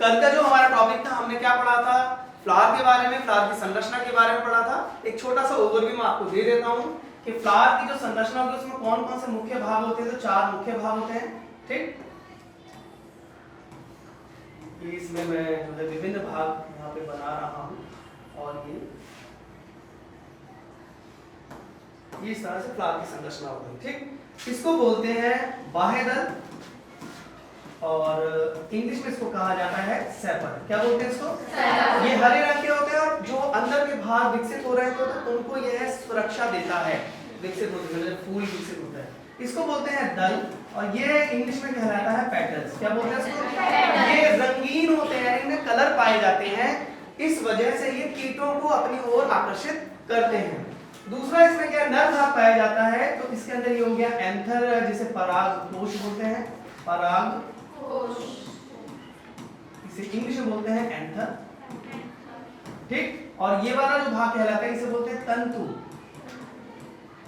कल का जो हमारा टॉपिक था हमने क्या पढ़ा था, फ्लावर के बारे में, फ्लावर की संरचना के बारे में पढ़ा था। एक छोटा सा ओवरव्यू मैं आपको दे देता हूं कि फ्लावर की जो संरचना होती है उसमें कौन कौन से मुख्य भाग होते हैं। तो 4 मुख्य भाग होते हैं, ठीक। इसमें मैं जो है विभिन्न भाग यहाँ पे बना रहा हूँ और ये इस तरह से फ्लावर की संरचना होती है, ठीक। इसको बोलते हैं बाह्य दल और इंग्लिश में इसको कहा जाता है सेपल। क्या बोलते हैं इसको? ये हरे रंग के होते हैं और जो अंदर के भाग विकसित हो रहे होते हैं तो उनको यह सुरक्षा देता है, विकसित होते हैं, जब फूल विकसित होता है। इसको बोलते हैं दल और ये इंग्लिश में कहलाता है पेटल्स। क्या बोलते हैं इसको? ये रंगीन होते हैं, इनमें कलर पाए जाते हैं, इस वजह से ये कीटों को अपनी ओर आकर्षित करते हैं। दूसरा इसमें क्या नर भाग पाया जाता है, तो इसके अंदर ये हो गया एंथर, जिसे परागकोश बोलते हैं, परागकोश, इसे इंग्लिश में बोलते हैं एंथर, ठीक। और ये वाला जो भाग कहलाता है इसे बोलते हैं तंतु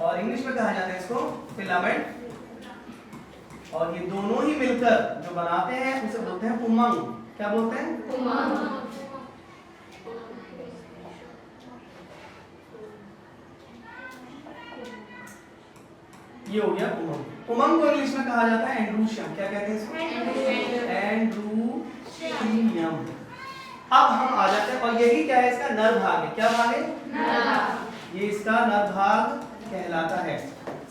और इंग्लिश में कहा जाता है इसको फिलामेंट। और ये दोनों ही मिलकर जो बनाते हैं उसे बोलते हैं उमंग। क्या बोलते हैं? उमंग। ये हो गया उमंग। उमंग को इंग्लिश में कहा जाता है एंड्रूशियम। क्या कहते हैं इसको? एंड्रूशियम। अब हम आ जाते हैं और यही क्या है, इसका नर भाग है। क्या भाग है? नर। ये इसका नर भाग कहलाता है।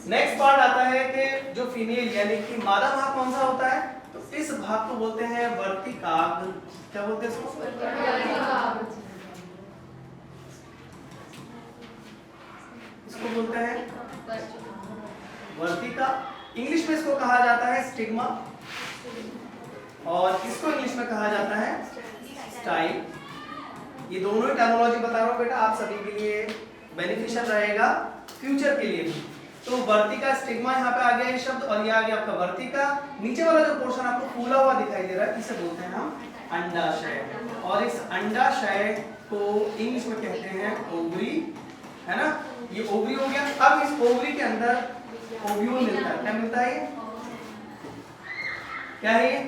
नेक्स्ट पार्ट आता है कि जो फीमेल यानी कि मादा भाग कौन सा होता है, तो इस भाग को बोलते हैं वर्तिकाग्र। क्या बोलते हैं इसको? वर्तिकाग्र। इसको बोलते हैं वर्तिका। इंग्लिश में इसको कहा जाता है स्टिग्मा और इसको इंग्लिश में कहा जाता है स्टाइल। ये दोनों ही टर्मिनोलॉजी बता रहा हूं बेटा, आप सभी के लिए बेनिफिशियल रहेगा फ्यूचर के लिए भी। तो वर्तिका, स्टिग्मा यहाँ पे आ गया ये शब्द और ये आ गया आपका वर्तिका। नीचे वाला जो पोर्शन आपको फूला हुआ दिखाई दे रहा है इसे बोलते हैं हम अंडाशय और इस अंडाशय को इंग्लिश में कहते हैं ओवरी, है ना। ये ओवरी हो गया। अब इस ओवरी के अंदर ओव्यूल मिलता है। क्या मिलता है? क्या है ये?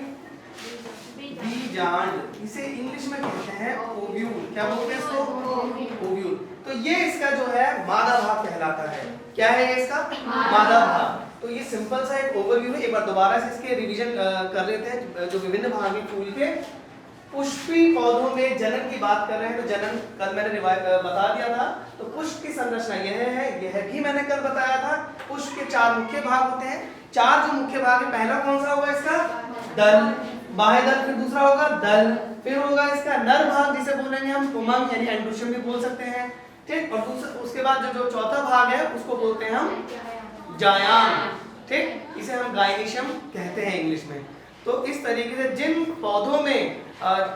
बीजांड। इसे इंग्लिश में कहते हैं ओव्यूल। क्या बोलते हैं इसको? ओव्यूल। तो ये इसका जो है मादा भाग कहलाता है। क्या है ये इसका? मादा भाग। तो ये सिंपल सा एक ओवरव्यू है। एक बार दोबारा से इसके रिवीजन कर लेते हैं। जो विभिन्न भाग हैं फूल के, पुष्पी पौधों में जनन की बात कर रहे हैं तो जनन कल मैंने बता दिया था। तो पुष्प की संरचना यह है, यह भी मैंने कल बताया था। पुष्प के 4 मुख्य भाग होते हैं। 4 जो मुख्य भाग है, पहला कौन सा होगा इसका? दल, बाह्य दल, फिर दूसरा होगा दल, फिर होगा इसका नर भाग जिसे बोलेंगे हम उमंग यानी एंड्रोशियम भी बोल सकते हैं, ठीक। और दूसरा उसके बाद जो चौथा भाग है उसको बोलते हैं हम जायाम, ठीक। इसे हम गायनिशियम कहते हैं इंग्लिश में। तो इस तरीके से जिन पौधों में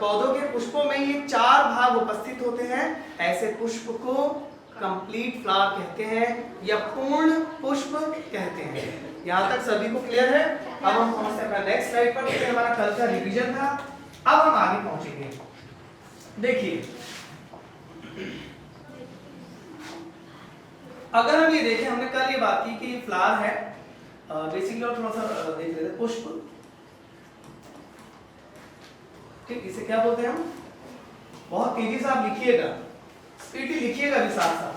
पौधों के पुष्पों में ये 4 भाग उपस्थित होते हैं, ऐसे पुष्प को कंप्लीट फ्लावर कहते हैं या पूर्ण पुष्प कहते हैं। यहाँ तक सभी को क्लियर है? अब हम पहुंचते हैं नेक्स्ट स्लाइड पर। ये हमारा कल का रिवीजन था। अब हम आगे पहुंचेंगे। देखिए, अगर हम ये देखें, हमने कल ये बात की कि फ्लावर है, बेसिकली और थोड़ा सा देख लेते हैं पुष्प, ठीक। इसे क्या बोलते हैं हम? बहुत तेजी से आप लिखिएगा, स्पीडी लिखिएगा भी साथ साथ।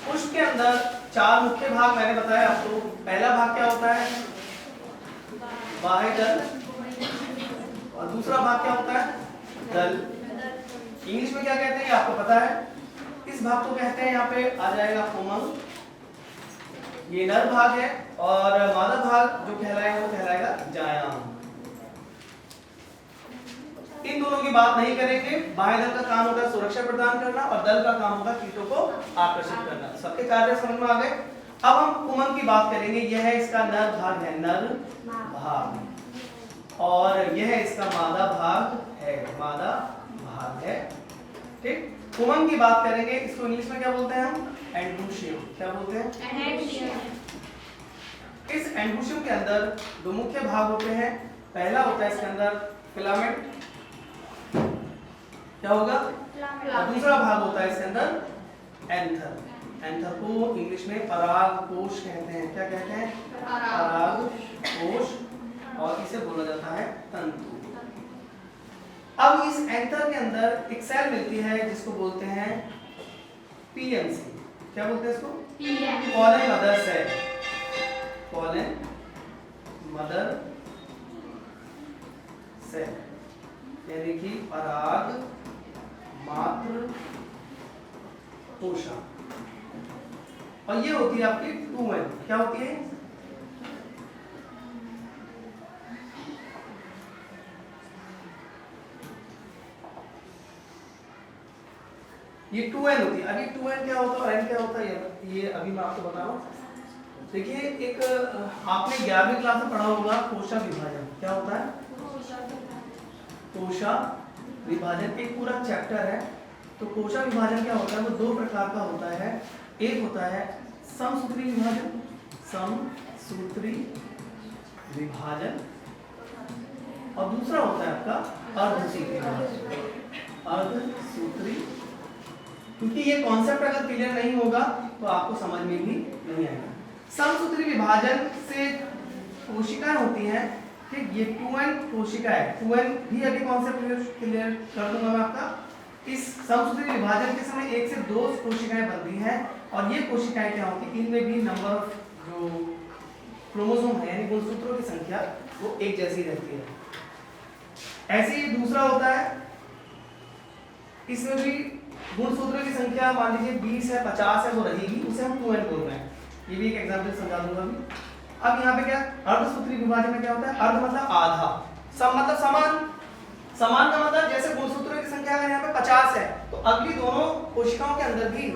पुष्प के अंदर 4 मुख्य भाग मैंने बताया आपको। पहला भाग क्या होता है? बाह्य दल। और दूसरा भाग क्या होता है? दल। इंग्लिश में क्या कहते हैं आपको पता है? इस भाग को कहते हैं, यहाँ पे आ जाएगा उमंग, ये नर भाग है। और मादा भाग जो कहलाएगा वो कहलाएगा जायाम। इन दोनों की बात नहीं करेंगे। बाह्य दल का काम होता है सुरक्षा प्रदान करना और दल का काम होगा कीटों को आकर्षित करना। सबके कार्य समझ में आ गए? अब हम उमंग की बात करेंगे। यह है इसका नर भाग है, नर भाग, और यह इसका मादा भाग है, मादा भाग है, ठीक। उमंग की बात करेंगे, इसको इंग्लिश में क्या बोलते हैं हम? एंड्रोशियम। क्या बोलते हैं? एंड्रोशियम। इस एंड्रोशियम के अंदर 2 मुख्य भाग होते हैं। पहला होता है इसके अंदर फिलामेंट, क्या होगा? और दूसरा भाग होता है इसके अंदर एंथर। एंथर को इंग्लिश में परागकोश कहते हैं। क्या कहते हैं? परागकोश। और इसे बोला जाता है तंतु। अब इस एंथर के अंदर एक सेल मिलती है जिसको बोलते हैं पीएमसी। क्या बोलते हैं इसको? Pollen mother cell. Pollen mother cell यानी कि पराग मात्र कोशिका। और ये होती है आपकी 2n। क्या होती है? ये 2n होती है। अभी 2n क्या होता है और n क्या होता है ये अभी मैं आपको बता रहा हूँ। देखिए एक आपने 11वीं क्लास में पढ़ा होगा कोशिका विभाजन। क्या होता है? कोशिका विभाजन एक पूरा चैप्टर है। तो कोशिका विभाजन क्या होता है? वो दो प्रकार का होता है। एक होता है समसूत्री विभाजन, समसूत्री विभाजन, और दूसरा होता है आपका अर्धसूत्री विभाजन। अर्धसूत्री, क्योंकि ये कॉन्सेप्ट अगर क्लियर नहीं होगा तो आपको समझ में भी नहीं आएगा। समसूत्री विभाजन से कोशिकाएं होती हैं, ठीक। ये 2n कोशिका है। 2n भी अभी कॉन्सेप्ट क्लियर कर दूंगा मैं आपका। इस समसूत्री विभाजन के समय 1 से 2 कोशिकाएं बनती हैं और ये कोशिकाएं क्या होती हैं? इनमें भी नंबर ऑफ जो क्रोमोसोम है यानी गुणसूत्रों की संख्या वो एक जैसी रहती है। ऐसे ही दूसरा होता है, इसमें भी गुणसूत्रों की संख्या मान लीजिए 20 है, 50 है, वो रहेगी, उसे हम 2n बोल रहे हैं। ये भी एक एग्जांपल समझा दूंगा अभी। अब यहाँ पे क्या अर्धसूत्री विभाजन में क्या होता है? अर्ध मतलब आधा, सम मतलब समान। समान का मतलब जैसे गुणसूत्रों की संख्या अगर यहाँ पे 50 है तो अगली दोनों कोशिकाओं के अंदर भी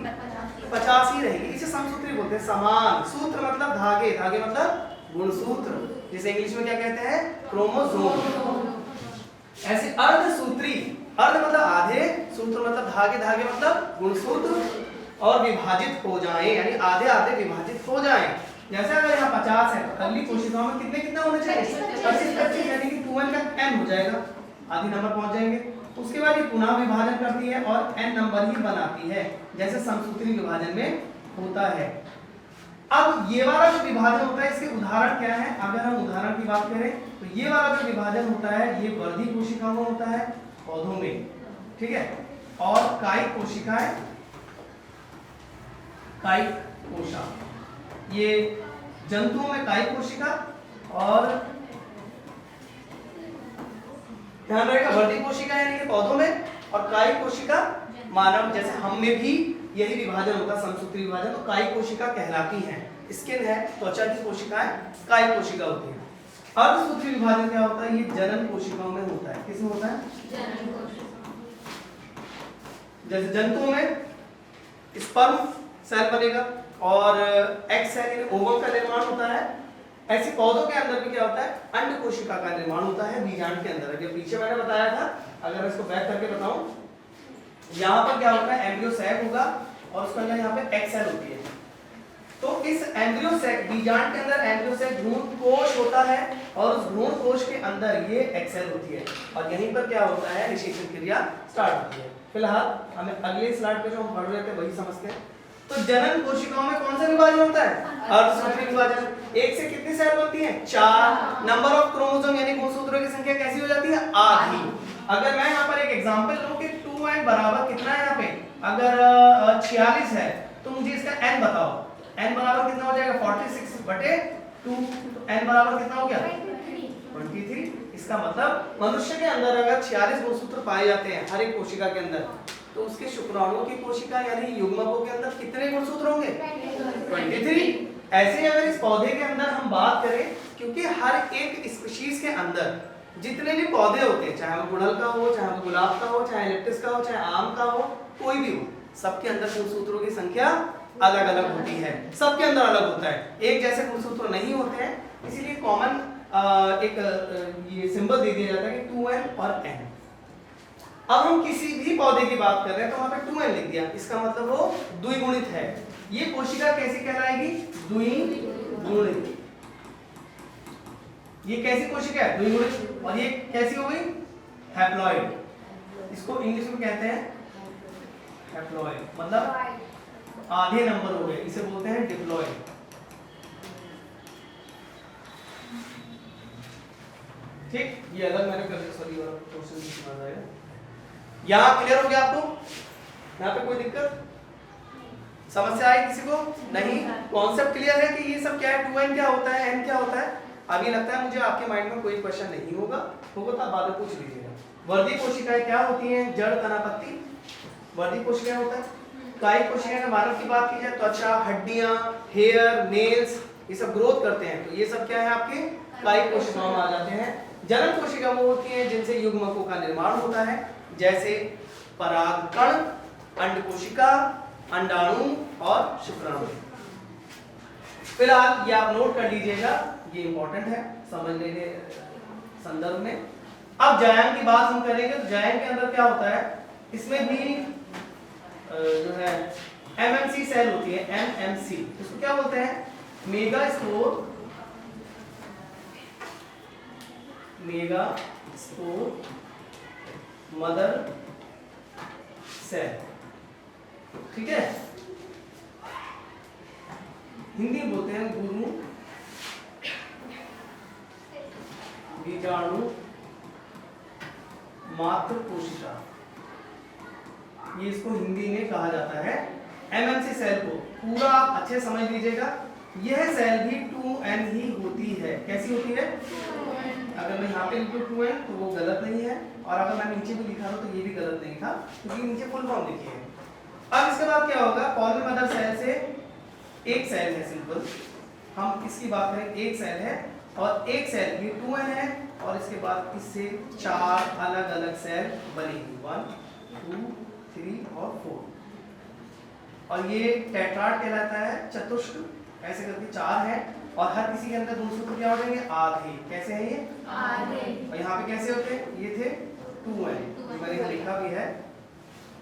50 ही रहेगी। इसे समसूत्री बोलते हैं। समान सूत्र मतलब धागे, धागे मतलब गुणसूत्र, जिसे इंग्लिश में क्या कहते हैं? क्रोमोसोम। ऐसे अर्धसूत्री, अर्ध मतलब आधे, सूत्र मतलब धागे, धागे मतलब गुणसूत्र, और विभाजित हो जाएं यानी आधे आधे विभाजित हो जाएं। जैसे अगर यहाँ 50 है तो अगली कोशिकाओं में कितने कितना होने चाहिए? 25 यानी कि 2n का n हो जाएगा, आधी नंबर पहुंच जाएंगे। उसके बाद ये पुनः विभाजन करती है और n नंबर ही बनाती है, जैसे समसूत्री विभाजन में होता है। अब ये वाला जो विभाजन होता है इसके उदाहरण क्या है? अगर हम उदाहरण की बात करें तो ये वाला जो विभाजन होता है ये वर्धी कोशिकाओं में होता है, पौधों में, ठीक है। और कायिक कोशिकाएं, कायिक कोशिका, ये जंतुओं में कायिक कोशिका, और ध्यान रखिएगा वर्धी कोशिका यानी कि पौधों में, और कायिक कोशिका मानव जैसे हम में भी यही विभाजन होता है, समसूत्री विभाजन। तो कायिक कोशिका कहलाती हैं। स्किन है, त्वचा की कोशिकाएं कायिक कोशिका होती हैं। अर्धसूत्री विभाजन क्या होता है? ये जनन कोशिकाओं में होता है। किसमें होता है? जनन कोशिका। जैसे जंतुओं में स्पर्म सेल बनेगा और एग सेल यानी ओवम का निर्माण होता है। ऐसे पौधों के अंदर भी क्या होता है? अंड कोशिका का निर्माण होता है बीजांड के अंदर। जो पीछे मैंने बताया था, अगर इसको बैक करके बताऊं, यहाँ पर क्या होता है? एम्ब्रियो सैक होगा और उसके अंदर यहाँ पे एग सेल होती है। तो इस एम्ब्रियो सैक, बीजांड के अंदर एम्ब्रियो सैक भ्रूण कोश होता है और उस भ्रूण कोश के अंदर ये एग सेल होती है और यहीं पर क्या होता है? निषेचन क्रिया स्टार्ट होती है। फिलहाल हमें अगले स्लाइड पे जो हम पढ़ रहे थे वही समझते हैं। तो जनन कोशिकाओं में कौन सा विभाजन होता है? अर्धसूत्री विभाजन। एक से कितनी सेल बनती हैं? 4। नंबर ऑफ क्रोमोसोम यानी गुणसूत्रों की संख्या कैसी हो जाती है? आधी। अगर मैं यहाँ पर एक एग्जांपल लूं कि 2n बराबर कितना है? यहाँ पे अगर 46 है तो मुझे इसका n बताओ। n बराबर कितना हो जाएगा? 46/2। तो n बराबर कितना हो गया? 23। इसका मतलब मनुष्य के अंदर अगर 46 गुणसूत्र पाए जाते हैं हर एक कोशिका के अंदर, तो उसके शुक्राणुओं की कोशिका यानी युग्मकों के अंदर कितने गुणसूत्र होंगे? 23। ऐसे अगर इस पौधे के अंदर हम बात करें, क्योंकि हर एक स्पीशीज के अंदर जितने भी पौधे होते हैं, चाहे वो गुड़हल का हो, चाहे वो गुलाब का हो, चाहे लिप्टिस का हो, चाहे आम का हो, कोई भी हो, सबके अंदर गुणसूत्रों की संख्या अलग अलग होती है। सबके अंदर अलग होता है, एक जैसे गुणसूत्र नहीं होते हैं। इसीलिए कॉमन एक ये सिंबल दे दिया जाता है कि 2n और n। अब हम किसी भी पौधे की बात कर रहे हैं तो वहां पे 2n लिख दिया, इसका मतलब वो द्विगुणित है। ये कोशिका कैसी कहलाएगी? द्विगुणित। ये कैसी कोशिका है? द्विगुणित। और ये कैसी हो गई? हैप्लॉइड। इसको इंग्लिश में कहते हैं हैप्लॉइड, मतलब आधे नंबर हो गए, इसे बोलते हैं डिप्लॉइड। ठीक, ये अलग मैंने कर दिया, सॉरी, और क्वेश्चन समझ आएगा। यहाँ क्लियर हो गया आपको? यहाँ पे कोई दिक्कत समस्या आई किसी को? नहीं, कॉन्सेप्ट क्लियर है कि ये सब क्या है, 2n क्या होता है, n क्या होता है? अभी लगता है मुझे आपके माइंड में कोई क्वेश्चन नहीं होगा तो आप बाद में पूछ लीजिएगा। वर्दी कोशिकाएं क्या होती हैं? जड़ तनापत्ति वर्दी कोशिकाएं होता है। कायिक कोशिकाएं, मानव की बात की जाए, त्वचा, हड्डियां, हेयर, नेल्स, ये सब ग्रोथ करते हैं, तो ये सब क्या है आपके कायिक कोशिकाओं में आ जाते हैं। जनन कोशिका वो होती हैं जिनसे युग्मकों का निर्माण होता है, जैसे परागकण, अंड कोशिका, अंडाणु और शुक्राणु। फिलहाल ये आप नोट कर लीजिएगा, ये इंपॉर्टेंट है समझने के संदर्भ में। अब जायांग की बात हम करेंगे तो जायांग के अंदर क्या होता है, इसमें भी जो है एमएमसी सेल होती है, एमएमसी, इसको क्या बोलते हैं? मेगा स्पोर मदर सेल, ठीक है। हिंदी में बोलते हैं गुरु बीजाणु मात्र कोशिका, ये इसको हिंदी में कहा जाता है एमएमसी सेल को। पूरा अच्छे समझ लीजिएगा, यह सेल भी 2n ही होती है। कैसी होती है? अगर मैं यहाँ पे लिखूं 2n तो वो गलत नहीं है, और अगर मैं नीचे भी लिखा तो ये भी गलत नहीं था, क्योंकि नीचे फुल फॉर्म लिखी है। अब इसके बाद क्या होगा, पॉली मदर सेल से एक सेल है सिंपल, हम इसकी बात करें, एक सेल है और एक सेल ये 2n है, और इसके बाद इससे 4 अलग अलग सेल बनेगी, 1 2 3 और 4, और ये टेट्राड कहलाता है, चतुष्क, ऐसे करके 4 है, और हर किसी के अंदर दूसरे क्या हो जाएंगे? आधे। कैसे हैं ये? आधे। और यहाँ पे कैसे होते हैं? ये थे 2n, मैंने लिखा भी है।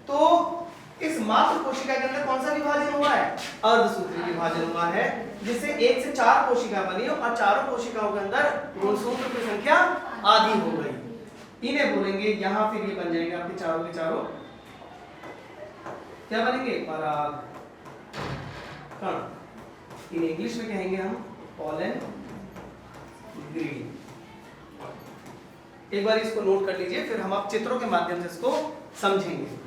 तो इस मात्र कोशिका के अंदर कौन सा विभाजन हुआ है? अर्धसूत्री विभाजन हुआ है, जिससे 1 से 4 कोशिका बनी और चारों कोशिकाओं के अंदर गुणसूत्र की संख्या आधी हो गई। इन्हें बोलेंगे यहाँ, फिर ये बन जाएंगे आपके चारों के चारों क्या बनेंगे? पराग कण। इन इंग्लिश में कहेंगे हम पॉलन ग्रेन। एक बार इसको नोट कर लीजिए, फिर हम आप चित्रों के माध्यम से इसको समझेंगे।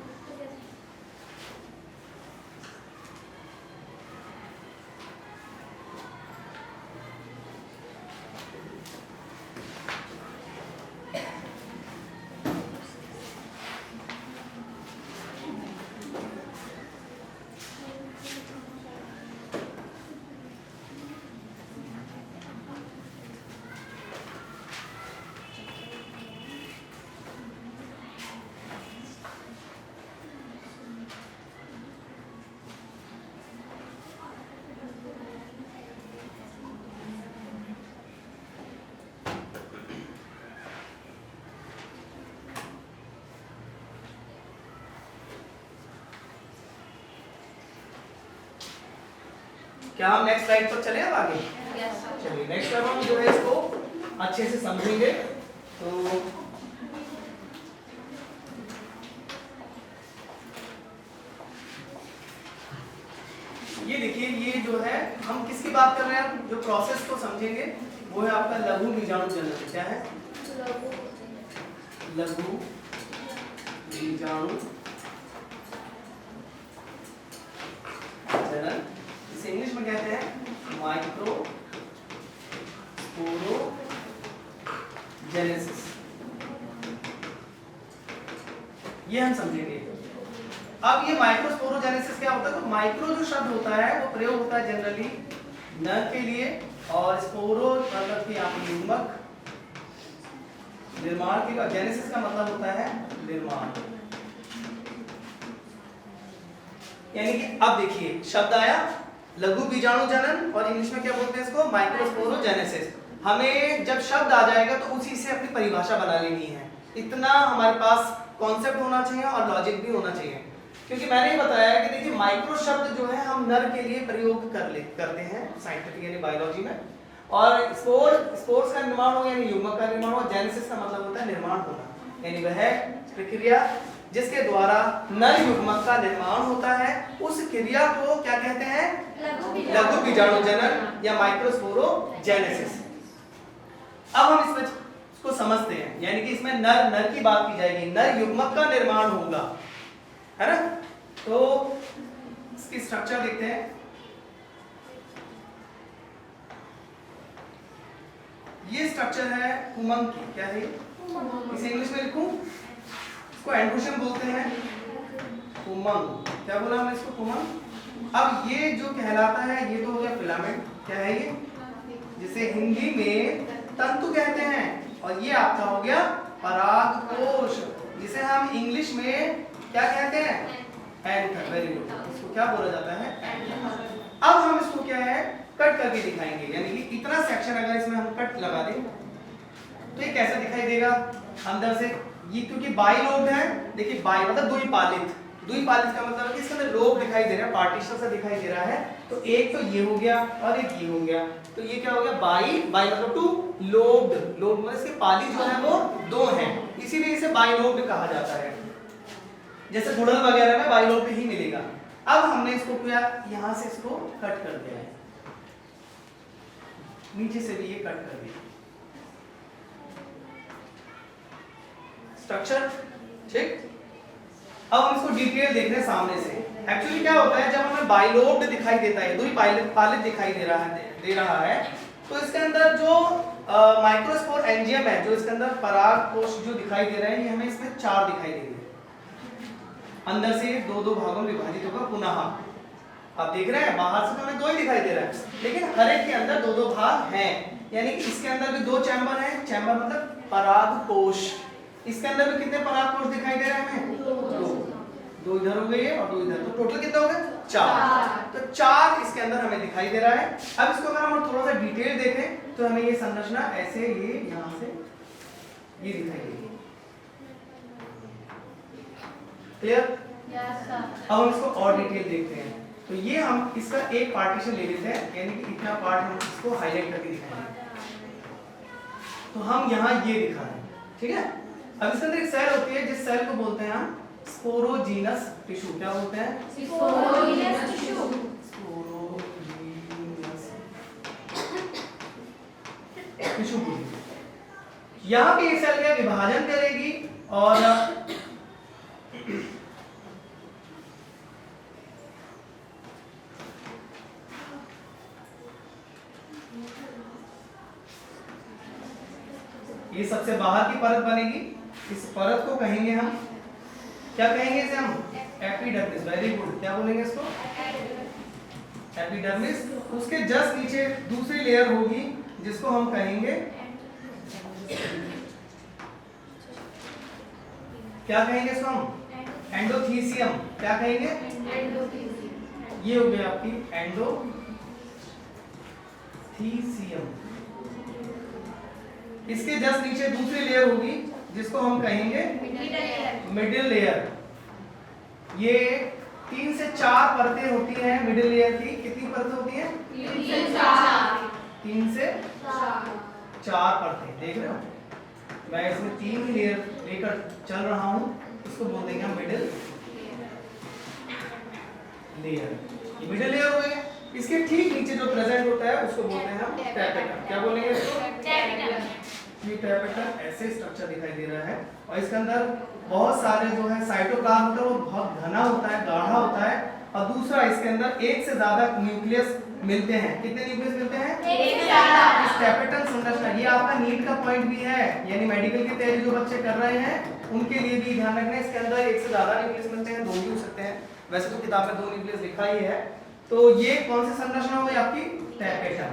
क्या हम नेक्स्ट स्लाइड पर चले अब आगे? चलिए नेक्स्ट टाइम हम जो है इसको अच्छे से समझेंगे। तो ये देखिए, ये जो है हम किसकी बात कर रहे हैं, जो प्रोसेस को समझेंगे वो है आपका लघु बीजाणु जनन। क्या है? लघु बीजाणु जनन, इसे इंग्लिश में कहते हैं माइक्रो स्पोरोजेनेसिस। ये हम समझेंगे। अब ये माइक्रोस्पोरोजेनेसिस क्या होता है? तो माइक्रो जो शब्द होता है वो प्रयोग होता है जनरली नर के लिए, और स्पोरो मतलब कि आप युग्मक, निर्माण के बाद जेनेसिस का मतलब होता है निर्माण। यानी कि अब देखिए शब्द आया लघु बीजाणु जनन, और इंग्लिश में क्या बोलते हैं इसको? माइक्रोस्पोरोजेनेसिस। हमें जब शब्द आ जाएगा तो उसी से अपनी परिभाषा बना लेनी है। इतना हमारे पास कॉन्सेप्ट होना चाहिए और लॉजिक भी होना चाहिए, क्योंकि मैंने ही बताया कि देखिए माइक्रो शब्द जो है हम नर के लिए प्रयोग करते हैं साइंटिफिक यानी बायोलॉजी में, और स्पोर्स का निर्माण हो यानी युग्मक का निर्माण हो, जेनेसिस का मतलब होता है निर्माण होना, यानी वह प्रक्रिया जिसके द्वारा नर युग्मक का निर्माण होता है, उस क्रिया को क्या कहते हैं? लघु बीजाणु जनन या माइक्रोस्पोरोजेनेसिस। अब हम इसमें उसको समझते हैं, यानी कि इसमें नर नर की बात की जाएगी, नर युग्मक का निर्माण होगा, है ना। तो इसकी स्ट्रक्चर देखते हैं। ये स्ट्रक्चर है पुमंग की, क्या है ये? इसे इंग्लिश में लिखूं, इसको एंड्रोशियम बोलते हैं, पुमंग। क्या बोला हमने इसको? पुमंग। अब ये जो कहलाता है ये तो हो गया फिलामेंट, क्या है ये? जिसे हिंदी में तंतु कहते हैं, और ये आपका हो गया परागकोश, जिसे हम इंग्लिश में क्या कहते हैं? एंथर। वेरी गुड, इसको क्या बोला जाता है? एंथर। अब हम इसको क्या है कट करके दिखाएंगे, यानी कि इतना सेक्शन अगर इसमें हम कट लगा दें तो ये कैसा दिखाई देगा अंदर से? ये क्योंकि बाइलोब्ड है, देखिए बाई मतलब द्विपालित, द्विपालित का मतलब है कि इसके अंदर लोब दिखाई दे रहा है, पार्टीशन सा दिखाई दे रहा है। तो एक तो ये हो गया और एक ये हो गया, तो ये क्या हो गया? बाई, बाई मतलब टू, लोब्ड, लोब्ड मतलब इसके पाली जो है वो दो हैं, इसीलिए इसे बाइलोब्ड कहा जाता है। जैसे गुड़हल वगैरह में बाइलोब्ड ही मिलेगा। अब हमने इसको क्या यहां से इसको कट कर दिया है, नीचे से भी ये कट कर दिया स्ट्रक्चर, ठीक। अब हम इसको डिटेल देख रहे हैं सामने से। एक्चुअली क्या होता है, जब हमें बाइलोब्ड दिखाई देता है, द्विपालित दिखाई दे रहा है, तो इसके अंदर जो माइक्रोस्पोर एंजियम है, जो इसके अंदर परागकोश जो दिखाई दे रहा है, ये हमें इसमें 4 दिखाई दे रहे हैं। अंदर से 2-2 भागों में विभाजित होगा पुनः। आप देख रहे हैं बाहर से तो हमें 2 ही दिखाई दे रहा है, लेकिन हर एक के अंदर 2-2 भाग हैं, यानी कि इसके अंदर भी 2 चैम्बर हैं, चैम्बर मतलब परागकोश। इसके अंदर भी कितने परागकोश दिखाई दे रहे हैं हमें? 2 इधर हो गए और 2 इधर, तो टोटल कितना हो गया? 4। तो 4 इसके अंदर हमें दिखाई दे रहा है। अब इसको अगर हम थोड़ा सा डिटेल देखें तो हमें ये संरचना ऐसे ये यहाँ से ये दिखाई देगी। क्लियर? Yes sir. अब हम इसको और डिटेल देखते हैं। तो ये हम इसका एक पार्टीशन ले लेते हैं, यानी कि इतना पार्ट हम इसको हाईलाइट करके दिखाएंगे। तो हम यहाँ ये दिखा रहे हैं, ठीक है। अब इसके अंदर एक सेल होती है, जिस सेल को बोलते हैं हम स्पोरोजीनस टिश्यू। क्या बोलते हैं? Sporogenous tissue. Sporogenous tissue. यहाँ पे ये सेल का विभाजन करेगी और ये सबसे बाहर की परत बनेगी। इस परत को कहेंगे हम, क्या कहेंगे इसे हम? एपिडर्मिस। वेरी गुड, क्या बोलेंगे इसको? एपिडर्मिस। उसके जस्ट नीचे दूसरी लेयर होगी जिसको हम कहेंगे, क्या कहेंगे इसको हम? एंडोथीसियम। क्या कहेंगे? ये हो गया आपकी एंडोथीसियम। इसके जस्ट नीचे दूसरी लेयर होगी जिसको हम कहेंगे मिडिल लेयर। ये 3 से 4 परतें होती हैं मिडिल लेयर की। कितनी परतें होती हैं? 3 से 4 परतें। देख रहे हो, मैं इसमें 3 लेयर लेकर चल रहा हूं, इसको बोल देंगे हम मिडिल लेयर। ये मिडिल लेयर हो गई। इसके ठीक नीचे जो प्रेजेंट होता है उसको बोलते हैं हम टैपेटम। क्या बोलेंगे इसको? ये टैपेटम ऐसे स्ट्रक्चर दिखाई दे रहा है, और इसके अंदर बहुत सारे जो है साइटोप्लाज्म होता है, वो बहुत घना होता है, गाढ़ा होता है। और दूसरा, इसके अंदर एक से ज्यादा न्यूक्लियस मिलते हैं। कितने न्यूक्लियस मिलते हैं? एक से ज्यादा। इस टैपेटम संरचना, ये आपका नीट का पॉइंट भी है, यानी मेडिकल की तैयारी जो बच्चे कर रहे हैं उनके लिए भी ध्यान रखना है। इसके अंदर एक से ज्यादा न्यूक्लियस मिलते हैं, 2 भी हो सकते हैं, वैसे तो किताब में 2 न्यूक्लियस लिखा ही है। तो ये कौन सी संरचना हो गई आपकी? टैपेटम।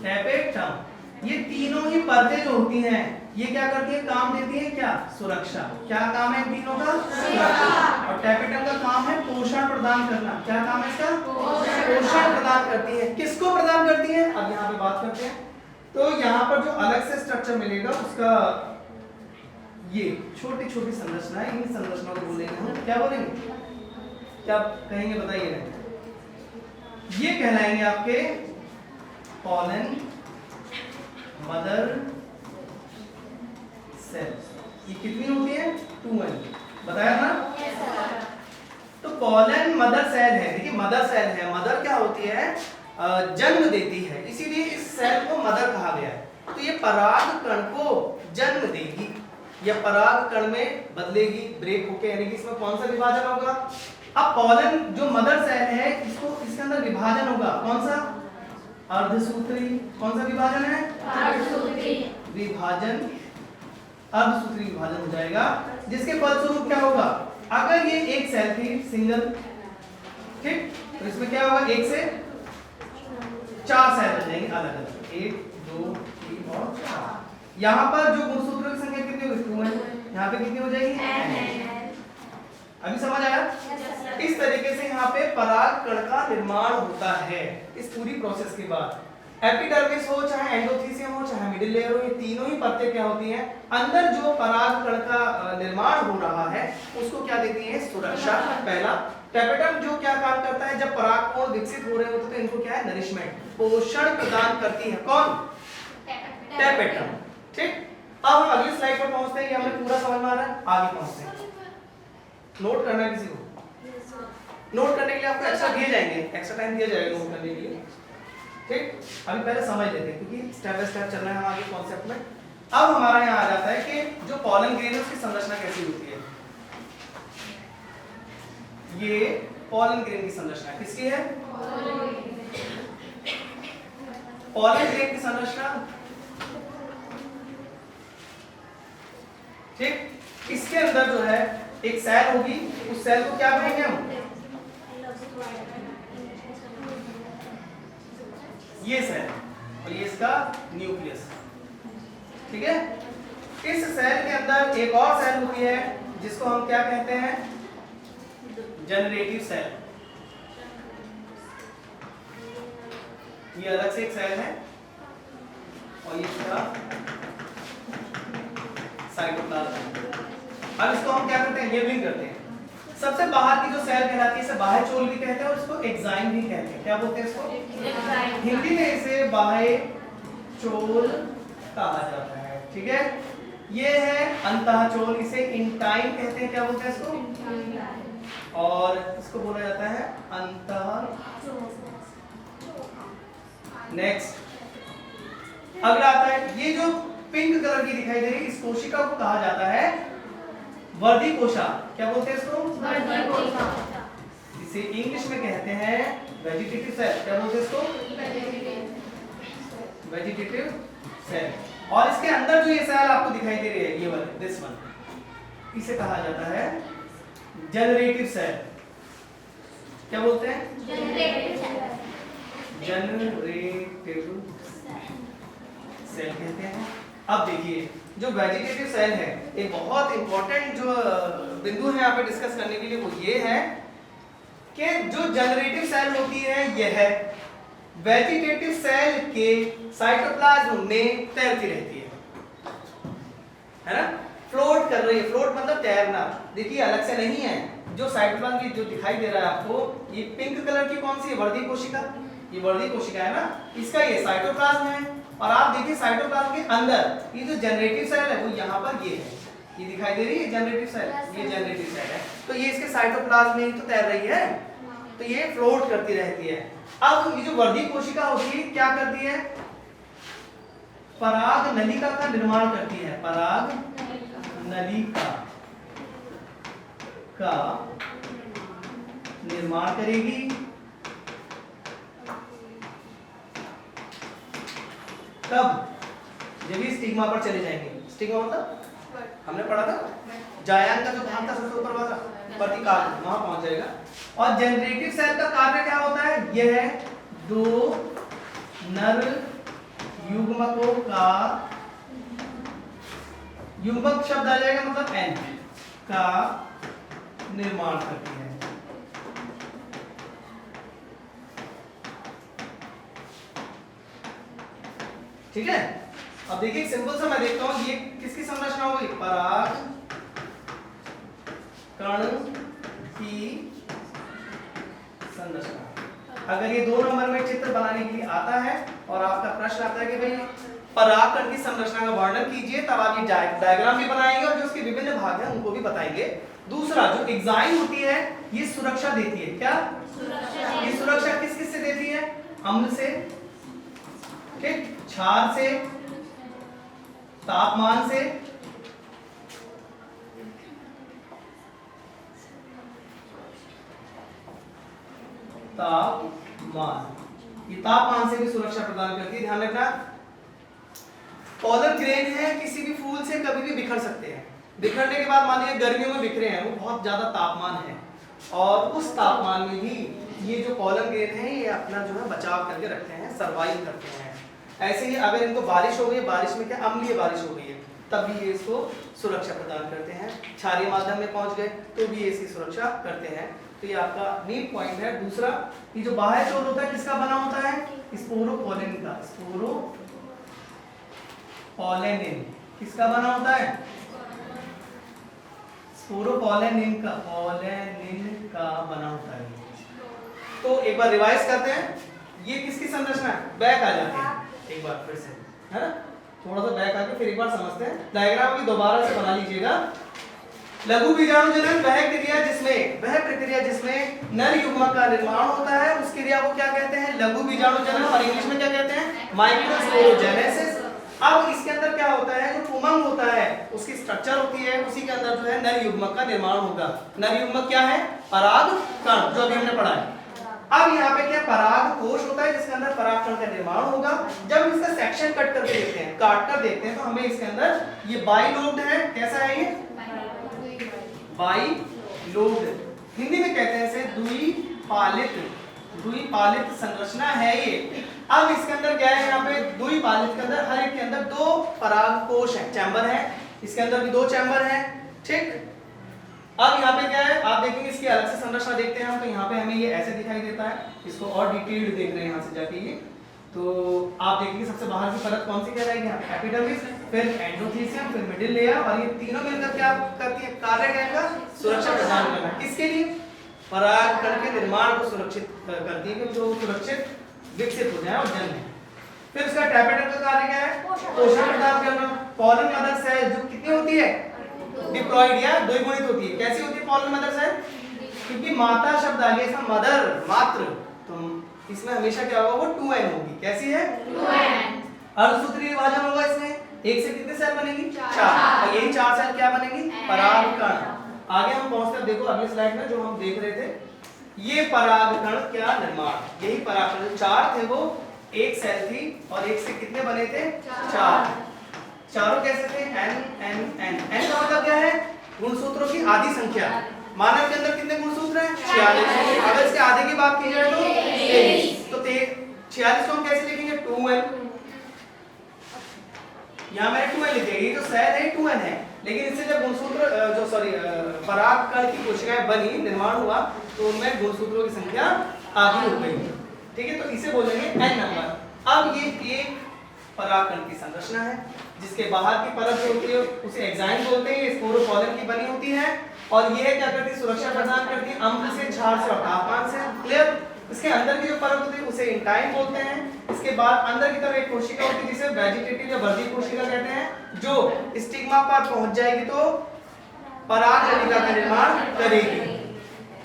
टैपेटम। ये तीनों ही परतें जो होती हैं, ये क्या करती है? काम देती है क्या? सुरक्षा। क्या काम है इन तीनों का? सुरक्षा। और टैपेटम का काम है पोषण प्रदान करना। क्या काम है इसका? पोषण प्रदान करती है। किसको प्रदान करती है? अब यहाँ पे बात करते हैं। तो यहाँ पर जो अलग से स्ट्रक्चर मिलेगा उसका ये छोटी छोटी संरचना है, इन संरचनाओं को बोलेंगे हम, क्या बोलेंगे? क्या कहेंगे बताइए? ये कहलाएंगे आपके पॉलन मदर सेल। ये कितनी होती है? 2n। बताया ना? तो पॉलन मदर सेल है। देखिए मदर सेल है, मदर क्या होती है? जन्म देती है, इसीलिए इस सेल को मदर कहा गया है। तो ये पराग कण को जन्म देगी, या पराग कण में बदलेगी, ब्रेक होके, यानी कि इसमें कौन सा विभाजन होगा? अब पॉलन जो मदर सेल है इसको, इसके अंदर विभाजन होगा, कौन सा? अर्धसूत्री। कौन सा विभाजन है? अर्धसूत्री विभाजन, अर्धसूत्री विभाजन हो जाएगा, जिसके फलस्वरूप क्या होगा? अगर ये एक सेल थी सिंगल, ठीक, तो इसमें क्या होगा? एक से 4 सेल बन जाएंगे अलग अलग, 1 2 3 और 4। यहाँ पर जो गुणसूत्रों की संख्या कितनी होगी? 2 है। यहाँ पे कितनी हो जाएगी? अभी समझ आया? इस तरीके से यहाँ पे पराग कण का निर्माण होता है इस पूरी प्रोसेस के बाद। एपिडर्मिस हो, चाहे एंडोथीसियम हो, चाहे मिडिल लेयर हो, ये तीनों ही परतें क्या होती हैं? अंदर जो पराग कण का निर्माण हो रहा है उसको क्या देती है? सुरक्षा। पहला। टेपेटम जो क्या काम करता है? जब पराग कोण विकसित हो रहे होते हैं तो इनको क्या है? नरिशमेंट, पोषण प्रदान करती है। कौन? टेपेटम। ठीक, अब हम अगली स्लाइड पर पहुंचते हैं। ये हमें पूरा समझ में आ रहा है, आगे पहुंचते हैं। नोट करना है किसी को? नोट करने के लिए आपको एक्स्ट्रा दिए जाएंगे, एक्स्ट्रा टाइम दिया जाएगा नोट करने के लिए। ठीक, अभी पहले समझ लेते हैं क्योंकि स्टेप बाय स्टेप चल रहे हैं हम आगे कॉन्सेप्ट में। अब हमारा यहाँ आ जाता है कि जो पॉलन ग्रेन है उसकी संरचना कैसी होती है। ये पॉलन ग्रेन की संरचना किसकी है? पॉलन ग्रेन की संरचना, ठीक, इसके अंदर जो है एक सेल होगी, उस सेल को क्या कहेंगे हम? ये सेल, और ये इसका न्यूक्लियस। ठीक है, इस सेल के अंदर एक और सेल होती है जिसको हम क्या कहते हैं? Generative cell. ये अलग से एक सेल है और ये इसका साइटोप्लाज्म। अब इसको हम क्या करते हैं? लेबलिंग करते हैं। सबसे बाहर की जो सेल कहलाती है इसे बाह्य चोल भी कहते हैं और इसको एक्साइन भी कहते हैं। क्या बोलते हैं इसको? हिंदी में इसे बाह्य चोल कहा जाता है। ठीक है, ये है अंतःचोल, इसे इंटाइन कहते हैं। क्या बोलते हैं इसको? और इसको बोला जाता है अंतः। नेक्स्ट अगला आता है, ये जो पिंक कलर की दिखाई दे रही है इस कोशिका को कहा जाता है वर्धी कोशा। क्या बोलते हैं इसको? वर्धी कोशा। इसे इंग्लिश में कहते हैं वेजिटेटिव सेल। क्या बोलते हैं इसको? Vegetative cell. और इसके अंदर जो ये सेल आपको दिखाई दे रही है, ये वाले, दिस वन, इसे कहा जाता है जनरेटिव सेल। क्या बोलते हैं? Generative cell. जनरेटिव सेल कहते हैं। अब देखिए, जो वेजिटेटिव सेल है एक बहुत इंपॉर्टेंट जो बिंदु है यहाँ पे डिस्कस करने के लिए, वो ये है कि जो जनरेटिव सेल होती है यह वेजिटेटिव सेल के साइटोप्लाज्म में तैरती रहती है ना, फ्लोट कर रही है। फ्लोट मतलब तैरना। देखिए अलग से नहीं है, जो साइटोप्लाज्म की जो दिखाई दे रहा है आपको, ये पिंक कलर की कौन सी है? वर्धी कोशिका। ये वर्धी कोशिका है ना, इसका ये साइटोप्लाज्म है। और आप देखिए साइटोप्लाज्म के अंदर ये जो जनरेटिव सेल है वो यहाँ पर ये है, ये दिखाई दे रही है जनरेटिव सेल, ये जनरेटिव सेल है। तो ये इसके साइटोप्लाज्म में ही तो तैर रही है, तो ये फ्लोट करती रहती है। अब ये जो वर्धी कोशिका होती है क्या करती है? पराग नलिका का निर्माण करती है। पराग नलिका का निर्माण करेगी। तब जब ये स्टिग्मा पर चले जाएंगे, स्टिग्मा मतलब हमने पढ़ा था जायांग का जो भाग था सबसे ऊपर वाला प्रतिकाल, वहां पहुंच जाएगा। और जनरेटिव सेल का कार्य क्या होता है? यह दो नर युग्मकों का, युग्मक शब्द आ जाएगा मतलब एन का निर्माण करती है। ठीक है, अब देखिए सिंपल सा मैं देखता हूं ये किसकी संरचना होगी? पराग कण की संरचना। अगर ये 2 नंबर में चित्र बनाने के लिए आता है और आपका प्रश्न आता है कि भाई पराग कण की संरचना का वर्णन कीजिए, तब आप ये डायग्राम भी बनाएंगे और जो उसके विभिन्न भाग हैं उनको भी बताएंगे। दूसरा जो एग्जाइम होती है ये सुरक्षा देती है। क्या सुरक्षा? ये सुरक्षा किस किस से देती है? अम्ल से, ठीक, क्षार से तापमान से ये तापमान से भी सुरक्षा प्रदान करती है। ध्यान रखना, पोलर ग्रेन है, किसी भी फूल से कभी भी बिखर सकते हैं। बिखरने के बाद मान लीजिए गर्मियों में बिखरे हैं, वो बहुत ज्यादा तापमान है और उस तापमान में भी ये जो पोलर ग्रेन है ये अपना जो है बचाव करके रखते हैं, सरवाइव करते हैं। ऐसे ही अगर इनको बारिश हो गई, बारिश में क्या अम्लीय बारिश हो गई है, तब भी ये इसको सुरक्षा प्रदान करते हैं। क्षारीय माध्यम में पहुंच गए तो भी ये इसकी सुरक्षा करते हैं। तो ये आपका नीड पॉइंट है। दूसरा, ये जो बाह्य चोर होता है किसका बना होता है? स्पोरोपोलेन का। स्पोरोपोलेनिन किसका बना होता है? स्पोरोपोलेनिन का, पोलेनिन का बना होता है। तो एक बार रिवाइज करते हैं, ये किसकी संरचना है? बैक आ जाते हैं एक बार फिर से, है ना? थोड़ा सा बैक आके फिर एक बार समझते हैं। डायग्राम भी दोबारा से बना लीजिएगा। लघु बीजाणु जनन वह प्रक्रिया जिसमें नर युग्मक का निर्माण होता है, उस क्रिया को क्या कहते हैं? लघु बीजाणु जनन, और इंग्लिश में क्या कहते हैं? माइक्रोस्पोरोजेनेसिस। अब इसके अंदर क्या होता है? जो पुमंग होता है उसकी स्ट्रक्चर होती है, उसी के अंदर जो है नर युग्मक का निर्माण होगा। नर युग्मक क्या है? पराग कण, जो अभी हमने पढ़ा है। अब यहाँ पे क्या पराग कोश होता है जिसके अंदर परागकण का निर्माण होगा। जब हम इसका सेक्शन कट करके देखते हैं, काट कर देखते हैं, तो हमें इसके अंदर ये बाइलोब्ड है। कैसा है ये? बाइलोब्ड, हिंदी में कहते हैं इसे द्विपालित संरचना है ये। अब इसके अंदर क्या है? यहाँ पे द्विपालित के अंदर हर एक के अंदर 2 पराग कोश है, चैम्बर है। इसके अंदर भी 2 चैम्बर है, ठीक। अब यहाँ पे क्या है? आप देखेंगे इसकी अलग से संरचना देखते हैं हम, तो यहाँ पे हमें ये ऐसे दिखाई देता है। इसको और डिटेल्ड देख रहे हैं यहाँ से जाके ये, तो आप देखेंगे सबसे बाहर की परत कौन सी कहलाएगी? एपिडर्मिस, फिर एंडोथेलियम, फिर मिडिल लेयर, और ये तीनों मिलकर क्या करती है? कार्य क्या? सुरक्षा प्रदान करना। किसके लिए? परागकण के निर्माण को सुरक्षित करती है, जो सुरक्षित विकसित हो जाए और जन्मे। फिर उसका टैपेटल का कार्य क्या है? पोषण प्रदान करना। पॉलन मदर सेल जो कितनी होती है? डिप्लॉइड या द्विगुणित होती है। कैसी होती है पॉलन मदर सेल? क्योंकि माता शब्द आ गया इसमें, मदर मात्र, तो इसमें हमेशा क्या होगा? वो 2n होगी। कैसी है? 2n। अर्धसूत्रीय विभाजन होगा इसमें। एक से कितने सेल बनेगी? 4। और यही 4 सेल क्या बनेगी? परागकण। आगे हम पहुंचते हैं, देखो अगले स्लाइड में जो हम देख रहे थे, ये परागकण क्या निर्माण, यही परागकण 4 थे, वो एक सेल थी और एक से कितने बने थे? 4। चारों कैसे थे? n n n। n का मतलब क्या है? गुणसूत्रों की आधी संख्या। मानव के अंदर कितने गुणसूत्र हैं? 46। अगर इसके आधे की बात की जाए तो 23। तो 46 को हम कैसे लिखेंगे? 2n। यहाँ मैंने 2n लिख दिया, ये जो सेल है 2n है, लेकिन इससे जब गुणसूत्र परागकण की कोशिकाएं बनी, निर्माण हुआ, तो उनमें गुणसूत्रों की संख्या आधी हो गई। ठीक है, तो इसे बोलेंगे n नंबर। अब ये एक परागकण की संरचना है, जिसके बाहर की परत जो होती है उसे एक्साइन बोलते हैं, स्पोरोपोलन की बनी होती है, और यह क्या करती है? सुरक्षा प्रदान करती है अम्ल से, क्षार से और तापमान से। क्लियर? इसके अंदर की जो परत होती है उसे इंटाइन बोलते हैं। इसके बाद अंदर की तरफ एक कोशिका होती है जिसे वेजिटेटिव या वर्धी कोशिका कहते हैं, जो स्टिग्मा पर पहुंच जाएगी तो परागकणिका का निर्माण करेगी।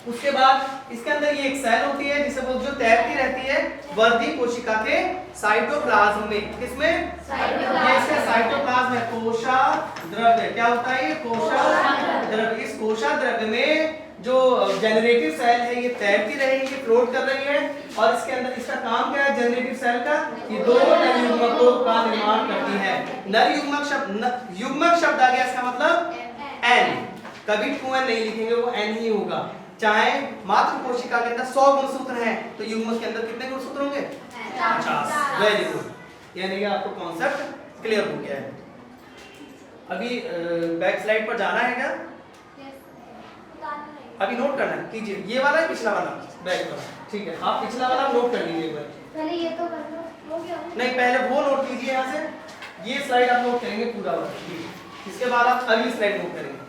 उसके बाद इसके अंदर ये एक सेल होती है जिसे वो जो तैरती रहती है वर्धी कोशिका के साइटोप्लाज्म में। किसमें? ये इसका साइटोप्लाज्म है। कोशाद्रव्य क्या होता है? ये कोशाद्रव्य। इस कोशाद्रव्य में जो जनरेटिव सेल है ये तैरती रहेगी, फ्लोट कर रही है, और इसके अंदर इसका काम क्या है? जनरेटिव सेल का ये 2 नर युग्मकों का निर्माण करती है। नर युग्मक शब्द आ गया, इसका मतलब n। कभी 2n नहीं लिखेंगे, वो n ही होगा। चाहे मात्र कोशिका के अंदर 100 गुणसूत्र हैं, तो युग्मक के अंदर कितने गुणसूत्र होंगे? 50। वेरी गुड, यानी कि आपको कॉन्सेप्ट क्लियर हो गया है। अभी बैक स्लाइड पर जाना है क्या? अभी नोट करना है, कीजिए। ये वाला है पिछला वाला, बैक वाला, ठीक है। आप पिछला वाला नोट कर लीजिए एक बार। पहले ये तो कर लो, हो गया। नहीं, पहले वो नोट कीजिए यहाँ से, ये स्लाइड आप नोट करेंगे पूरा वाला, इसके बाद आप अगली स्लाइड नोट करेंगे।